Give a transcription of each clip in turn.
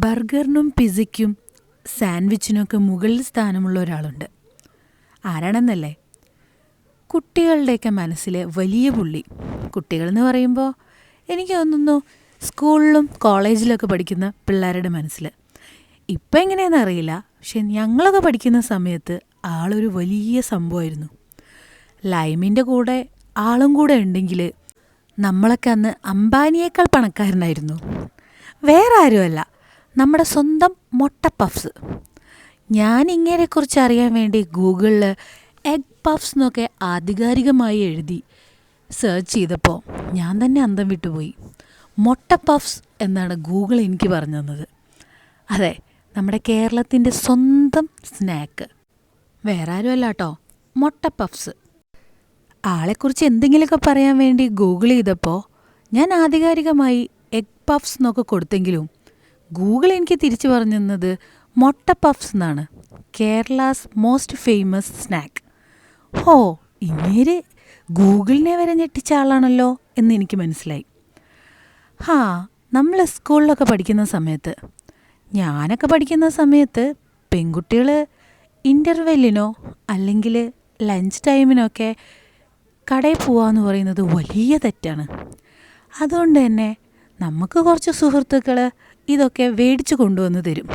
ബർഗറിനും പിസയ്ക്കും സാൻഡ്വിച്ചിനൊക്കെ മുകളിൽ സ്ഥാനമുള്ള ഒരാളുണ്ട്. ആരാണെന്നല്ലേ? കുട്ടികളുടെയൊക്കെ മനസ്സിലെ വലിയ പുള്ളി. കുട്ടികളെന്ന് പറയുമ്പോൾ എനിക്ക് തോന്നുന്നു സ്കൂളിലും കോളേജിലൊക്കെ പഠിക്കുന്ന പിള്ളേരുടെ മനസ്സിൽ. ഇപ്പം എങ്ങനെയാണെന്ന് അറിയില്ല, പക്ഷെ ഞങ്ങളൊക്കെ പഠിക്കുന്ന സമയത്ത് ആളൊരു വലിയ സംഭവമായിരുന്നു. ലൈമിൻ്റെ കൂടെ ആളും കൂടെ ഉണ്ടെങ്കിൽ നമ്മളൊക്കെ അന്ന് അംബാനിയേക്കാൾ പണക്കാരനായിരുന്നു. വേറെ ആരുമല്ല, നമ്മുടെ സ്വന്തം മൊട്ട പഫ്സ്. ഞാൻ ഇങ്ങനെക്കുറിച്ച് അറിയാൻ വേണ്ടി ഗൂഗിളിൽ എഗ് പഫ്സ് എന്നൊക്കെ ആധികാരികമായി എഴുതി സെർച്ച് ചെയ്തപ്പോൾ ഞാൻ തന്നെ അന്തം വിട്ടുപോയി. മൊട്ട പഫ്സ് എന്നാണ് ഗൂഗിൾ എനിക്ക് പറഞ്ഞു തന്നത്. അതെ, നമ്മുടെ കേരളത്തിൻ്റെ സ്വന്തം സ്നാക്ക്. വേറെ ആരുമല്ല കേട്ടോ, മൊട്ട പഫ്സ്. ആളെക്കുറിച്ച് എന്തെങ്കിലുമൊക്കെ പറയാൻ വേണ്ടി ഗൂഗിൾ ചെയ്തപ്പോൾ ഞാൻ ആധികാരികമായി എഗ് പഫ്സ് എന്നൊക്കെ കൊടുത്തെങ്കിലും ഗൂഗിൾ എനിക്ക് തിരിച്ചു പറഞ്ഞു തന്നത് മൊട്ട പഫ്സ് എന്നാണ്. Kerala's most famous snack. ഹോ, ഇങ്ങേര് ഗൂഗിളിനെ വരെ ഞെട്ടിച്ച ആളാണല്ലോ എന്ന് എനിക്ക് മനസ്സിലായി. നമ്മൾ സ്കൂളിലൊക്കെ പഠിക്കുന്ന സമയത്ത്, ഞാനൊക്കെ പഠിക്കുന്ന സമയത്ത് പെൺകുട്ടികൾ ഇൻ്റർവെല്ലിനോ അല്ലെങ്കിൽ ലഞ്ച് ടൈമിനൊക്കെ കടയിൽ പോവാന്ന് പറയുന്നത് വലിയ തെറ്റാണ്. അതുകൊണ്ട് തന്നെ നമുക്ക് കുറച്ച് സുഹൃത്തുക്കൾ ഇതൊക്കെ മേടിച്ച് കൊണ്ടുവന്ന് തരും.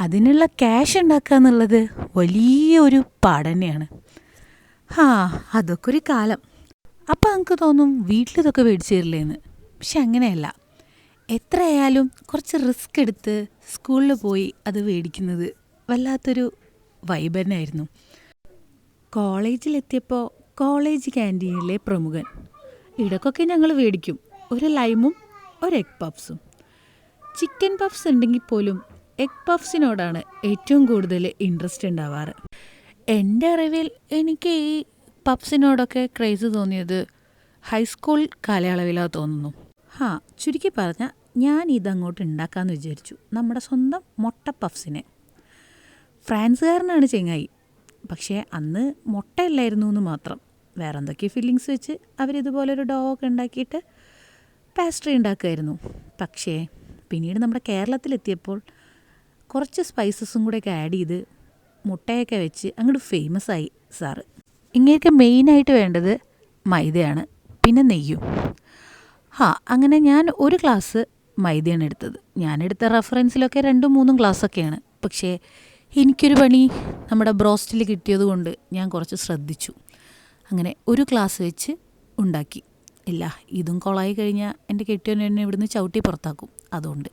അതിനുള്ള ക്യാഷ് ഉണ്ടാക്കുക എന്നുള്ളത് വലിയൊരു പാട് തന്നെയാണ്. അതൊക്കെ ഒരു കാലം. അപ്പം നമുക്ക് തോന്നും വീട്ടിലിതൊക്കെ മേടിച്ച് തരില്ലേന്ന്. പക്ഷെ അങ്ങനെയല്ല. എത്രയായാലും കുറച്ച് റിസ്ക് എടുത്ത് സ്കൂളിൽ പോയി അത് മേടിക്കുന്നത് വല്ലാത്തൊരു വൈബ് തന്നെയായിരുന്നു. കോളേജിലെത്തിയപ്പോൾ കോളേജ് ക്യാൻറ്റീനിലെ പ്രമുഖൻ. ഇടയ്ക്കൊക്കെ ഞങ്ങൾ മേടിക്കും ഒരു ലൈമും ഒരു എഗ് പഫ്സും. ചിക്കൻ പഫ്സ് ഉണ്ടെങ്കിൽ പോലും എഗ് പഫ്സിനോടാണ് ഏറ്റവും കൂടുതൽ ഇൻട്രസ്റ്റ് ഉണ്ടാവാറ്. എൻ്റെ അറിവിൽ എനിക്ക് ഈ പഫ്സിനോടൊക്കെ ക്രേസ് തോന്നിയത് ഹൈസ്കൂൾ കാലയളവിലാണ് തോന്നുന്നു. ചുരുക്കി പറഞ്ഞാൽ ഞാൻ ഇതങ്ങോട്ട് ഉണ്ടാക്കാമെന്ന് വിചാരിച്ചു, നമ്മുടെ സ്വന്തം മൊട്ട പഫ്സിനെ. ഫ്രാൻസുകാരനാണ് ചെങ്ങായി, പക്ഷേ അന്ന് മുട്ടയില്ലായിരുന്നു എന്ന് മാത്രം. വേറെ എന്തൊക്കെ ഫില്ലിങ്സ് വെച്ച് അവരിതുപോലൊരു ഡോ ഒക്കെ ഉണ്ടാക്കിയിട്ട് പാസ്ട്രി ഉണ്ടാക്കുമായിരുന്നു. പക്ഷേ പിന്നീട് നമ്മുടെ കേരളത്തിലെത്തിയപ്പോൾ കുറച്ച് സ്പൈസസും കൂടെയൊക്കെ ആഡ് ചെയ്ത് മുട്ടയൊക്കെ വെച്ച് അങ്ങോട്ട് ഫേമസ് ആയി സാറ്. ഇങ്ങനെയൊക്കെ മെയിനായിട്ട് വേണ്ടത് മൈദയാണ്, പിന്നെ നെയ്യും. അങ്ങനെ ഞാൻ ഒരു ഗ്ലാസ് മൈദയാണ് എടുത്തത്. ഞാനെടുത്ത റെഫറൻസിലൊക്കെ 2-3 ഗ്ലാസ്സൊക്കെയാണ്. പക്ഷേ എനിക്കൊരു പണി നമ്മുടെ ബ്രോസ്റ്റിൽ കിട്ടിയത് കൊണ്ട് ഞാൻ കുറച്ച് ശ്രദ്ധിച്ചു. അങ്ങനെ ഒരു ഗ്ലാസ് വെച്ച് ഉണ്ടാക്കി. ഇല്ല, ഇതും കൊളായി കഴിഞ്ഞാൽ എൻ്റെ കെട്ടിയോൻ എന്നെ ഇവിടുന്ന് ചവിട്ടി പുറത്താക്കും. അതുകൊണ്ട്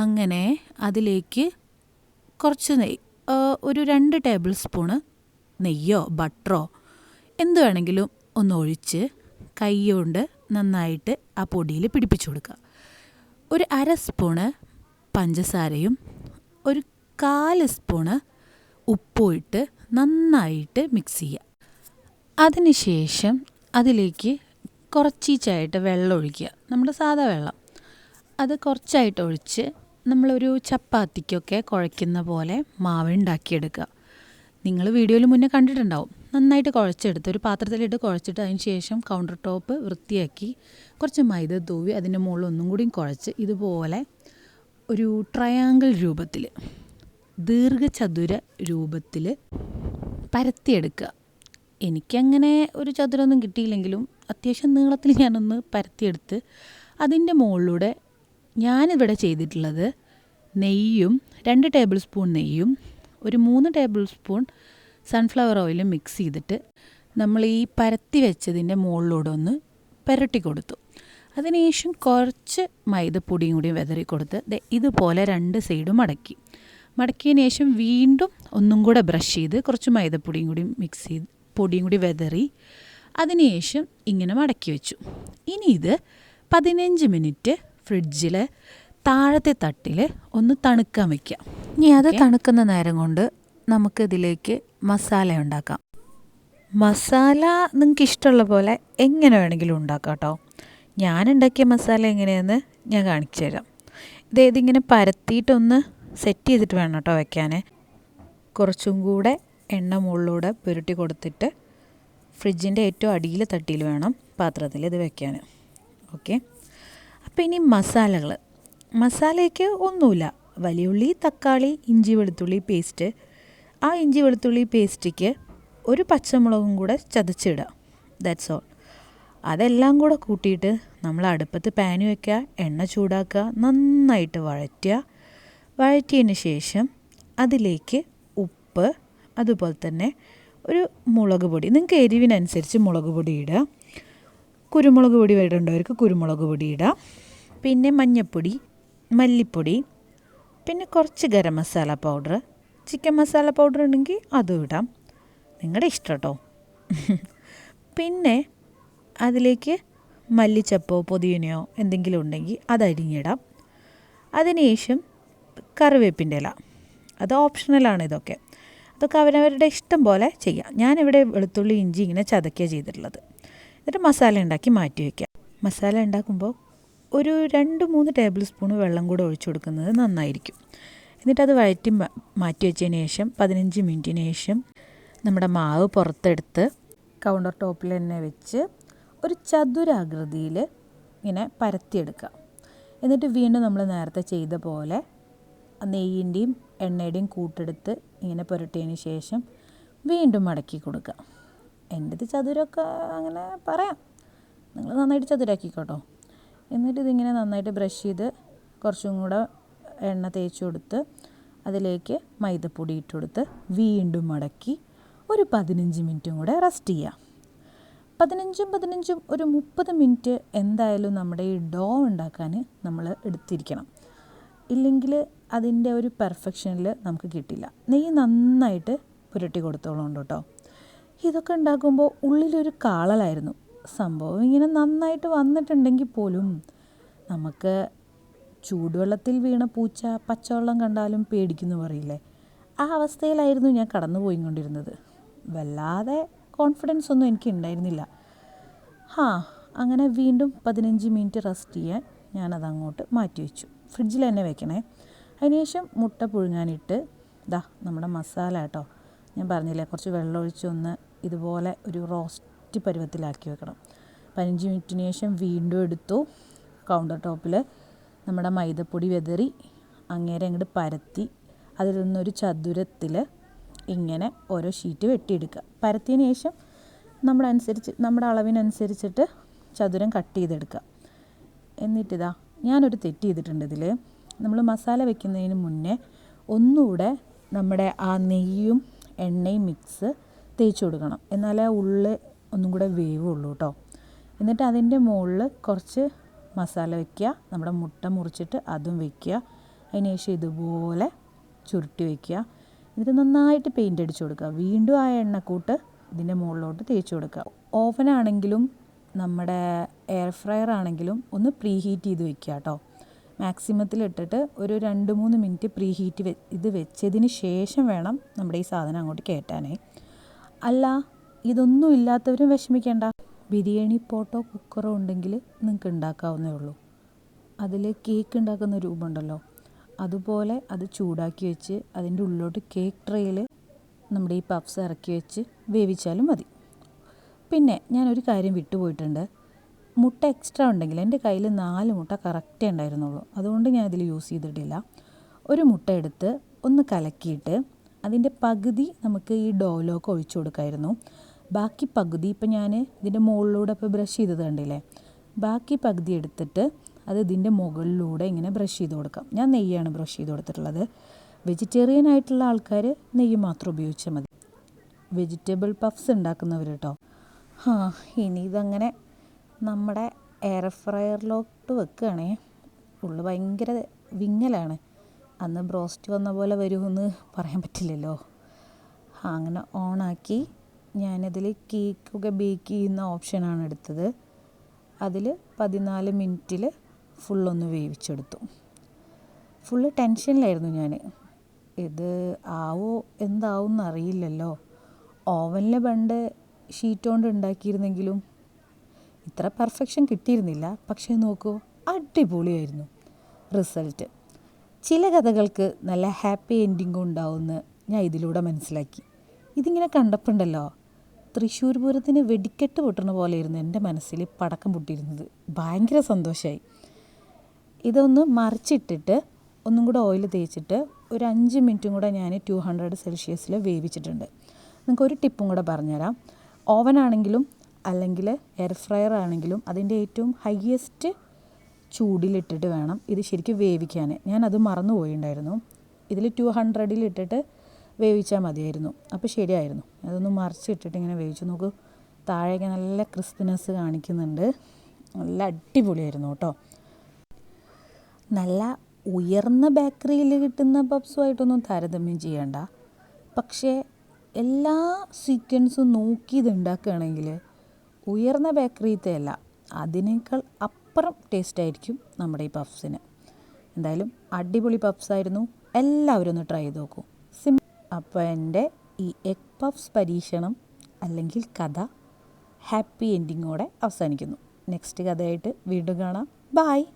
അങ്ങനെ അതിലേക്ക് കുറച്ച് നെയ്യ്, ഒരു 2 ടേബിൾ സ്പൂണ് നെയ്യോ ബട്ടറോ എന്ത് വേണമെങ്കിലും ഒന്ന് ഒഴിച്ച് കൈ കൊണ്ട് നന്നായിട്ട് ആ പൊടിയിൽ പിടിപ്പിച്ചു കൊടുക്കുക. ഒരു 1/2 സ്പൂണ് പഞ്ചസാരയും ഒരു 1/4 സ്പൂണ് ഉപ്പും ഇട്ട് നന്നായിട്ട് മിക്സ് ചെയ്യുക. അതിനുശേഷം അതിലേക്ക് കുറച്ചീച്ചായിട്ട് വെള്ളം ഒഴിക്കുക, നമ്മുടെ സാധാ വെള്ളം. അത് കുറച്ചായിട്ട് ഒഴിച്ച് നമ്മളൊരു ചപ്പാത്തിക്കൊക്കെ കുഴയ്ക്കുന്ന പോലെ മാവ് ഉണ്ടാക്കിയെടുക്കുക. നിങ്ങൾ വീഡിയോയിൽ മുന്നേ കണ്ടിട്ടുണ്ടാവും. നന്നായിട്ട് കുഴച്ചെടുത്ത് ഒരു പാത്രത്തിലിട്ട് കുഴച്ചിട്ട് അതിന് ശേഷം കൗണ്ടർ ടോപ്പ് വൃത്തിയാക്കി കുറച്ച് മൈദ തൂവി അതിൻ്റെ മുകളിൽ ഒന്നും കൂടി കുഴച്ച് ഇതുപോലെ ഒരു ട്രയാങ്കിൾ രൂപത്തിൽ, ദീർഘചതുര രൂപത്തിൽ പരത്തിയെടുക്കുക. എനിക്കങ്ങനെ ഒരു ചതുരമൊന്നും കിട്ടിയില്ലെങ്കിലും അത്യാവശ്യം നീളത്തിൽ ഞാനൊന്ന് പരത്തിയെടുത്ത് അതിൻ്റെ മുകളിലൂടെ ഞാനിവിടെ ചെയ്തിട്ടുള്ളത് നെയ്യും 2 ടേബിൾ സ്പൂൺ നെയ്യും ഒരു 3 ടേബിൾ സ്പൂൺ സൺഫ്ലവർ ഓയിലും മിക്സ് ചെയ്തിട്ട് നമ്മൾ ഈ പരത്തി വെച്ചതിൻ്റെ മുകളിലൂടെ ഒന്ന് പുരട്ടി കൊടുത്തു. അതിനുശേഷം കുറച്ച് മൈദപ്പൊടിയും കൂടി വിതറി കൊടുത്ത് ഇതുപോലെ 2 സൈഡും മടക്കിയതിന് ശേഷം വീണ്ടും ഒന്നും കൂടെ ബ്രഷ് ചെയ്ത് കുറച്ച് മൈദപ്പൊടിയും കൂടി മിക്സ് ചെയ്ത് പൊടിയും കൂടി വിതറി അതിനുശേഷം ഇങ്ങനെ മടക്കി വെച്ചു. ഇനി ഇത് 15 മിനിറ്റ് ഫ്രിഡ്ജിൽ താഴത്തെ തട്ടിൽ ഒന്ന് തണുക്കാൻ വയ്ക്കുക. ഇനി അത് തണുക്കുന്ന നേരം കൊണ്ട് നമുക്കിതിലേക്ക് മസാല ഉണ്ടാക്കാം. മസാല നിങ്ങൾക്ക് ഇഷ്ടമുള്ള പോലെ എങ്ങനെ വേണമെങ്കിലും ഉണ്ടാക്കാം കേട്ടോ. ഞാനുണ്ടാക്കിയ മസാല എങ്ങനെയാണെന്ന് ഞാൻ കാണിച്ചു തരാം. ഇതിങ്ങനെ പരത്തിയിട്ടൊന്ന് സെറ്റ് ചെയ്തിട്ട് വേണം കേട്ടോ വെക്കാൻ. കുറച്ചും കൂടെ എണ്ണ മുകളിലൂടെ പുരട്ടി കൊടുത്തിട്ട് ഫ്രിഡ്ജിൻ്റെ ഏറ്റവും അടിയിൽ തട്ടിയിൽ വേണം പാത്രത്തിൽ ഇത് വെക്കാൻ. ഓക്കെ, അപ്പോൾ ഇനി മസാലകൾ മസാലയ്ക്ക് ഒന്നുമില്ല, വലിയുള്ളി, തക്കാളി, ഇഞ്ചി വെളുത്തുള്ളി പേസ്റ്റ്. ആ ഇഞ്ചി വെളുത്തുള്ളി പേസ്റ്റിക്ക് ഒരു പച്ചമുളകും കൂടെ ചതച്ചിടുക. That's all. അതെല്ലാം കൂടെ കൂട്ടിയിട്ട് നമ്മൾ അടുപ്പത്ത് പാൻ വയ്ക്കുക, എണ്ണ ചൂടാക്കുക, നന്നായിട്ട് വഴറ്റിയതിന് ശേഷം അതിലേക്ക് ഉപ്പ്, അതുപോലെ തന്നെ ഒരു മുളക് പൊടി, നിങ്ങൾക്ക് എരിവിനനുസരിച്ച് മുളക് പൊടി ഇടുക. കുരുമുളക് പൊടി വേണ്ടവർക്ക് കുരുമുളക് പൊടി ഇടുക. പിന്നെ മഞ്ഞൾപ്പൊടി, മല്ലിപ്പൊടി, പിന്നെ കുറച്ച് garam masala powder, chicken masala powder ഉണ്ടെങ്കിൽ അതും ഇടാം, നിങ്ങളുടെ ഇഷ്ടം കേട്ടോ. പിന്നെ അതിലേക്ക് മല്ലിച്ചപ്പോ പുതിനയോ എന്തെങ്കിലും ഉണ്ടെങ്കിൽ അതരിഞ്ഞിടാം. അതിനുശേഷം കറിവേപ്പിൻ്റെ ഇല, അത് ഓപ്ഷണലാണ്. അതൊക്കെ അവരവരുടെ ഇഷ്ടം പോലെ ചെയ്യാം. ഞാനിവിടെ വെളുത്തുള്ളി ഇഞ്ചി ഇങ്ങനെ ചതക്കുക ചെയ്തിട്ടുള്ളത്. എന്നിട്ട് മസാല ഉണ്ടാക്കി മാറ്റി വയ്ക്കുക. മസാല ഉണ്ടാക്കുമ്പോൾ ഒരു 2-3 ടേബിൾ സ്പൂൺ വെള്ളം കൂടെ ഒഴിച്ചു കൊടുക്കുന്നത് നന്നായിരിക്കും. എന്നിട്ടത് വഴറ്റി മാറ്റി വെച്ചതിന് ശേഷം 15 മിനിറ്റിന് ശേഷം നമ്മുടെ മാവ് പുറത്തെടുത്ത് കൗണ്ടർ ടോപ്പിൽ തന്നെ വെച്ച് ഒരു ചതുരാകൃതിയിൽ ഇങ്ങനെ പരത്തിയെടുക്കുക. എന്നിട്ട് വീണ്ടും നമ്മൾ നേരത്തെ ചെയ്ത പോലെ നെയ്യിൻ്റെയും എണ്ണയുടെയും കൂട്ടെടുത്ത് ഇങ്ങനെ പുരട്ടിയതിന് ശേഷം വീണ്ടും മടക്കി കൊടുക്കുക. എൻ്റെത് ചതുരമൊക്കെ അങ്ങനെ പറയാം, നിങ്ങൾ നന്നായിട്ട് ചതുരാക്കിക്കോട്ടോ. എന്നിട്ട് ഇതിങ്ങനെ നന്നായിട്ട് ബ്രഷ് ചെയ്ത് കുറച്ചും കൂടെ എണ്ണ തേച്ച് കൊടുത്ത് അതിലേക്ക് മൈദപ്പൊടി ഇട്ട് കൊടുത്ത് വീണ്ടും മടക്കി ഒരു 15 മിനിറ്റും കൂടെ റെസ്റ്റ് ചെയ്യുക. 15 ഒരു 30 മിനിറ്റ് എന്തായാലും നമ്മുടെ ഈ ഡോ ഉണ്ടാക്കാൻ നമ്മൾ എടുത്തിരിക്കണം. ഇല്ലെങ്കിൽ അതിൻ്റെ ഒരു പെർഫെക്ഷനിൽ നമുക്ക് കിട്ടില്ല. നെയ്യ് നന്നായിട്ട് പുരട്ടി കൊടുത്തോളുണ്ട് കേട്ടോ. ഇതൊക്കെ ഉണ്ടാക്കുമ്പോൾ ഉള്ളിലൊരു കാളലായിരുന്നു. സംഭവം ഇങ്ങനെ നന്നായിട്ട് വന്നിട്ടുണ്ടെങ്കിൽ പോലും നമുക്ക് ചൂടുവെള്ളത്തിൽ വീണ പൂച്ച പച്ചവെള്ളം കണ്ടാലും പേടിക്കുന്നു പറയില്ലേ, ആ അവസ്ഥയിലായിരുന്നു ഞാൻ കടന്നു പോയിക്കൊണ്ടിരുന്നത്. വല്ലാതെ കോൺഫിഡൻസ് ഒന്നും എനിക്ക് ഉണ്ടായിരുന്നില്ല. അങ്ങനെ വീണ്ടും 15 മിനിറ്റ് റെസ്റ്റ് ചെയ്യാൻ ഞാനതങ്ങോട്ട് മാറ്റി വെച്ചു. ഫ്രിഡ്ജിൽ തന്നെ വെക്കണേ. അതിനുശേഷം മുട്ട പുഴുങ്ങാനിട്ട് നമ്മുടെ മസാല കേട്ടോ, ഞാൻ പറഞ്ഞില്ലേ കുറച്ച് വെള്ളം ഒഴിച്ചൊന്ന് ഇതുപോലെ ഒരു റോസ്റ്റ് പരുവത്തിലാക്കി വെക്കണം. 15 മിനിറ്റിന് ശേഷം വീണ്ടും എടുത്തു കൗണ്ടർ ടോപ്പിൽ നമ്മുടെ മൈദപ്പൊടി വെതറി അങ്ങേരെ അങ്ങോട്ട് പരത്തി അതിൽ നിന്നൊരു ചതുരത്തിൽ ഇങ്ങനെ ഓരോ ഷീറ്റ് വെട്ടിയെടുക്കുക. പരത്തിയതിന് ശേഷം നമ്മുടെ അളവിനനുസരിച്ചിട്ട് ചതുരം കട്ട് ചെയ്തെടുക്കുക. എന്നിട്ടിതാ ഞാനൊരു തെറ്റ് ചെയ്തിട്ടുണ്ട് ഇതിൽ. നമ്മൾ മസാല വെക്കുന്നതിന് മുന്നേ ഒന്നുകൂടെ നമ്മുടെ ആ നെയ്യും എണ്ണയും മിക്സ് തേച്ച് കൊടുക്കണം, എന്നാലേ ഉള്ളിൽ ഒന്നും കൂടെ വേവുള്ളൂ കേട്ടോ. എന്നിട്ട് അതിൻ്റെ മുകളിൽ കുറച്ച് മസാല വയ്ക്കുക, നമ്മുടെ മുട്ട മുറിച്ചിട്ട് അതും വയ്ക്കുക. അതിന് ശേഷം ഇതുപോലെ ചുരുട്ടി വയ്ക്കുക. എന്നിട്ട് നന്നായിട്ട് പെയിൻ്റ് അടിച്ച് കൊടുക്കുക. വീണ്ടും ആ എണ്ണക്കൂട്ട് ഇതിൻ്റെ മുകളിലോട്ട് തേച്ച് കൊടുക്കുക. ഓവനാണെങ്കിലും നമ്മുടെ എയർ ഫ്രയർ ആണെങ്കിലും ഒന്ന് പ്രീ ഹീറ്റ് ചെയ്ത് വെക്കുക കേട്ടോ. മാക്സിമത്തിലിട്ടിട്ട് ഒരു 2-3 മിനിറ്റ് പ്രീ ഹീറ്റ് ഇത് വെച്ചതിന് ശേഷം വേണം നമ്മുടെ ഈ സാധനം അങ്ങോട്ട് കയറ്റാനേ. അല്ല, ഇതൊന്നും ഇല്ലാത്തവരും വിഷമിക്കേണ്ട. ബിരിയാണി പോട്ടോ കുക്കറോ ഉണ്ടെങ്കിൽ നിങ്ങൾക്ക് ഉണ്ടാക്കാവുന്നേ ഉള്ളൂ. അതിൽ കേക്ക് ഉണ്ടാക്കുന്ന രൂപമുണ്ടല്ലോ, അതുപോലെ അത് ചൂടാക്കി വെച്ച് അതിൻ്റെ ഉള്ളിലോട്ട് കേക്ക് ട്രേയിൽ നമ്മുടെ ഈ പഫ്സ് ഇറക്കി വെച്ച് വേവിച്ചാലും മതി. പിന്നെ ഞാനൊരു കാര്യം വിട്ടുപോയിട്ടുണ്ട്. മുട്ട എക്സ്ട്രാ ഉണ്ടെങ്കിൽ, എൻ്റെ കയ്യിൽ 4 മുട്ട കറക്റ്റേ ഉണ്ടായിരുന്നുള്ളൂ, അതുകൊണ്ട് ഞാൻ ഇതിൽ യൂസ് ചെയ്തിട്ടില്ല. ഒരു മുട്ട എടുത്ത് ഒന്ന് കലക്കിയിട്ട് അതിൻ്റെ പകുതി നമുക്ക് ഈ ഡോയിലൊക്കെ ഒഴിച്ചു കൊടുക്കായിരുന്നു. ബാക്കി പകുതി ഇപ്പം ഞാൻ ഇതിൻ്റെ മുകളിലൂടെ ഇപ്പോൾ ബ്രഷ് ചെയ്തത് കണ്ടില്ലേ, ബാക്കി പകുതി എടുത്തിട്ട് അത് ഇതിൻ്റെ മുകളിലൂടെ ഇങ്ങനെ ബ്രഷ് ചെയ്ത് കൊടുക്കാം. ഞാൻ നെയ്യാണ് ബ്രഷ് ചെയ്ത് കൊടുത്തിട്ടുള്ളത്. വെജിറ്റേറിയൻ ആയിട്ടുള്ള ആൾക്കാർ നെയ്യ് മാത്രം ഉപയോഗിച്ചാൽ മതി, വെജിറ്റബിൾ പഫ്സ് ഉണ്ടാക്കുന്നവർ കേട്ടോ. ഇനി ഇതങ്ങനെ നമ്മുടെ എയർ ഫ്രയറിലോട്ട് വെക്കുകയാണേ. ഉള്ളു ഭയങ്കര വിങ്ങലാണ്. അന്ന് ബ്രോസ്റ്റ് വന്ന പോലെ വരുമെന്ന് പറയാൻ പറ്റില്ലല്ലോ. അങ്ങനെ ഓണാക്കി ഞാനതിൽ കേക്കൊക്കെ ബേക്ക് ചെയ്യുന്ന ഓപ്ഷനാണ് എടുത്തത്. അതിൽ 14 മിനിറ്റിൽ ഫുള്ളൊന്ന് വേവിച്ചെടുത്തു. ഫുള്ള് ടെൻഷനിലായിരുന്നു ഞാൻ. ഇത് ആവോ എന്താവും എന്നറിയില്ലല്ലോ. ഓവനിൽ പണ്ട് ഷീറ്റ് കൊണ്ട് ഉണ്ടാക്കിയിരുന്നെങ്കിലും ഇത്ര പെർഫെക്ഷൻ കിട്ടിയിരുന്നില്ല. പക്ഷേ നോക്കൂ, അടിപൊളിയായിരുന്നു റിസൾട്ട്. ചില കഥകൾക്ക് നല്ല ഹാപ്പി എൻഡിങ്ങും ഉണ്ടാവുമെന്ന് ഞാൻ ഇതിലൂടെ മനസ്സിലാക്കി. ഇതിങ്ങനെ കണ്ടപ്പോണ്ടല്ലോ തൃശ്ശൂർ പൂരത്തിന് വെടിക്കെട്ട് പൊട്ടുന്ന പോലെയായിരുന്നു എൻ്റെ മനസ്സിൽ പടക്കം പൊട്ടിയിരുന്നത്. ഭയങ്കര സന്തോഷമായി. ഇതൊന്ന് മറിച്ചിട്ടിട്ട് ഒന്നും കൂടെ ഓയിൽ തേച്ചിട്ട് ഒരു 5 മിനിറ്റും കൂടെ ഞാൻ 200 സെൽഷ്യസിൽ വേവിച്ചിട്ടുണ്ട്. നിങ്ങൾക്കൊരു ടിപ്പും കൂടെ പറഞ്ഞുതരാം. ഓവനാണെങ്കിലും അല്ലെങ്കിൽ എയർ ഫ്രയർ ആണെങ്കിലും അതിൻ്റെ ഏറ്റവും ഹയ്യസ്റ്റ് ചൂടിലിട്ടിട്ട് വേണം ഇത് ശരിക്കും വേവിക്കാൻ. ഞാനത് മറന്നു പോയിട്ടുണ്ടായിരുന്നു. ഇതിൽ 200-ലിട്ടിട്ട് വേവിച്ചാൽ മതിയായിരുന്നു. അപ്പോൾ ശരിയായിരുന്നു. അതൊന്ന് മറിച്ചിട്ടിട്ട് ഇങ്ങനെ വേവിച്ച് നോക്കൂ. താഴേക്ക് നല്ല ക്രിസ്പിനെസ് കാണിക്കുന്നുണ്ട്. നല്ല അടിപൊളിയായിരുന്നു കേട്ടോ. നല്ല ഉയർന്ന ബേക്കറിയിൽ കിട്ടുന്ന പപ്സുമായിട്ടൊന്നും താരതമ്യം ചെയ്യണ്ട. പക്ഷേ എല്ലാ സീക്വൻസും നോക്കി ഇത് ഉണ്ടാക്കുകയാണെങ്കിൽ ഉയർന്ന ബേക്കറിയത്തെ അല്ല, അതിനേക്കാൾ അപ്പുറം ടേസ്റ്റ് ആയിരിക്കും നമ്മുടെ ഈ പഫ്സിന്. എന്തായാലും അടിപൊളി പഫ്സായിരുന്നു. എല്ലാവരും ഒന്ന് ട്രൈ ചെയ്ത് നോക്കൂ. അപ്പോൾ എൻ്റെ ഈ എഗ് പഫ്സ് പരീക്ഷണം അല്ലെങ്കിൽ കഥ ഹാപ്പി എൻഡിങ്ങോടെ അവസാനിക്കുന്നു. നെക്സ്റ്റ് കഥയായിട്ട് വീണ്ടും കാണാം. ബായ്.